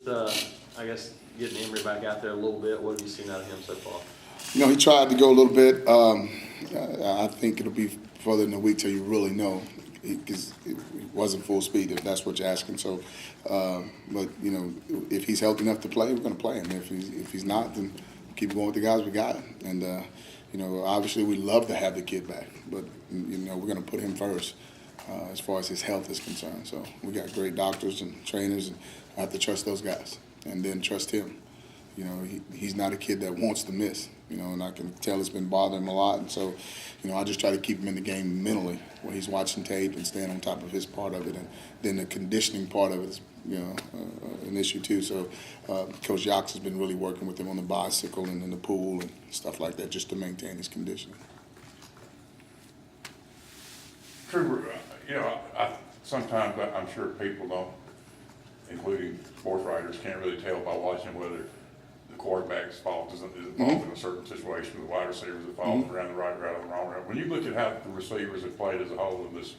I guess getting Emery back out there a little bit. What have you seen out of him so far? He tried to go a little bit. I think it'll be further than a week till you really know, because it wasn't full speed, if that's what you're asking. So, but if he's healthy enough to play, we're going to play him. If he's not, then keep going with the guys we got. And obviously we love to have the kid back, but we're going to put him first as far as his health is concerned. So we got great doctors and trainers, and I have to trust those guys, and then trust him. He's not a kid that wants to miss, and I can tell it's been bothering him a lot. And so, I just try to keep him in the game mentally, where he's watching tape and staying on top of his part of it. And then the conditioning part of it is, an issue too. So, Coach Yox has been really working with him on the bicycle and in the pool and stuff like that, just to maintain his conditioning. True, sometimes I'm sure people don't, including sports writers, can't really tell by watching whether the quarterback's fault is involved in a certain situation with the wide receivers that falls around the right route or the wrong route. When you look at how the receivers have played as a whole in this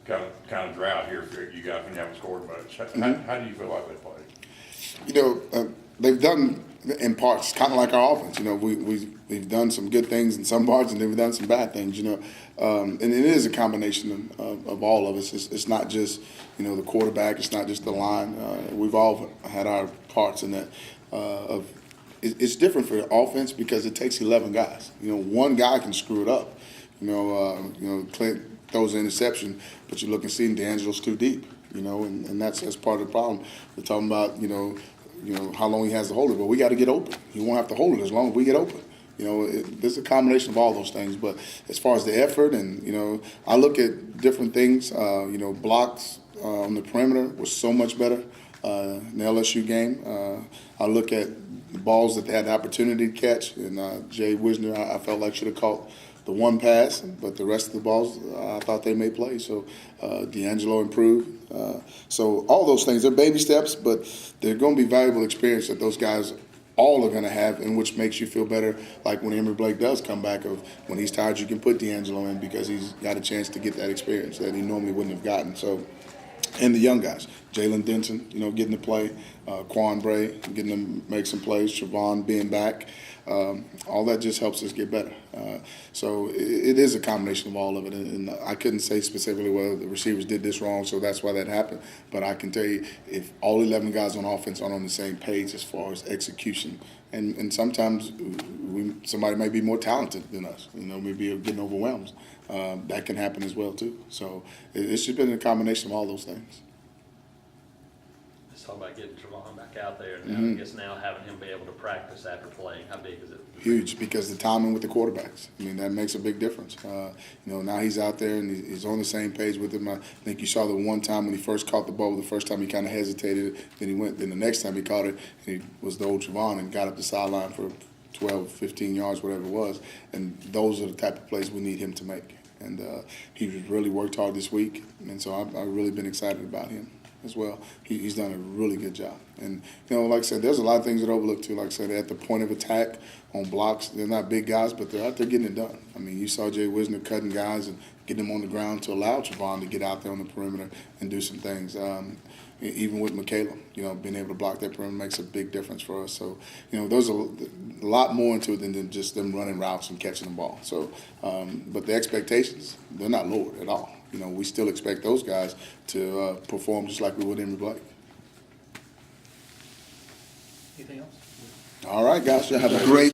kind of drought here for you guys when you haven't scored much, how do you feel like they played? They've done in parts kind of like our offense. We've done some good things in some parts, and they've done some bad things. And it is a combination of all of us. It's not just the quarterback. It's not just the line. We've all had our parts in that. It's different for the offense because it takes 11 guys. One guy can screw it up. Clint throws an interception, but you look and see DeAngelo's too deep. And that's part of the problem. We're talking about how long he has to hold it, but we got to get open. He won't have to hold it as long as we get open. There's a combination of all those things. But as far as the effort, and I look at different things. Blocks on the perimeter was so much better in the LSU game. I look at the balls that they had the opportunity to catch, and Jay Wisner, I felt like should have caught the one pass, but the rest of the balls, I thought they made plays. So DeAngelo improved. So all those things, they're baby steps, but they're going to be valuable experience that those guys all are going to have, and which makes you feel better. Like when Emory Blake does come back, of when he's tired, you can put DeAngelo in because he's got a chance to get that experience that he normally wouldn't have gotten. So, and the young guys, Jalen Denton, getting to play, Quan Bray, getting to make some plays, Trevon being back. All that just helps us get better. So it is a combination of all of it. And I couldn't say specifically whether the receivers did this wrong, so that's why that happened. But I can tell you, if all 11 guys on offense aren't on the same page as far as execution, and sometimes somebody may be more talented than us, maybe getting overwhelmed. That can happen as well too. So it's just been a combination of all those things. Let's talk about getting Trevon back out there, and I guess now having him be able to practice after playing. How big is it? Huge, because the timing with the quarterbacks. That makes a big difference. Now he's out there and he's on the same page with him. I think you saw the one time when he first caught the ball. The first time he kind of hesitated, then he went. Then the next time he caught it, he was the old Trevon and got up the sideline for 12, 15 yards, whatever it was. And those are the type of plays we need him to make. And he really worked hard this week, and so I've really been excited about him as well. He's done a really good job. And, like I said, there's a lot of things that overlook too. Like I said, at the point of attack on blocks, they're not big guys, but they're out there getting it done. You saw Jay Wisner cutting guys and getting them on the ground to allow Trevon to get out there on the perimeter and do some things. Even with Michaela, being able to block that perimeter makes a big difference for us. So, there's a lot more into it than just them running routes and catching the ball. So, but the expectations, they're not lowered at all. We still expect those guys to perform just like we would Emory Blake. Anything else? All right, guys, you have a great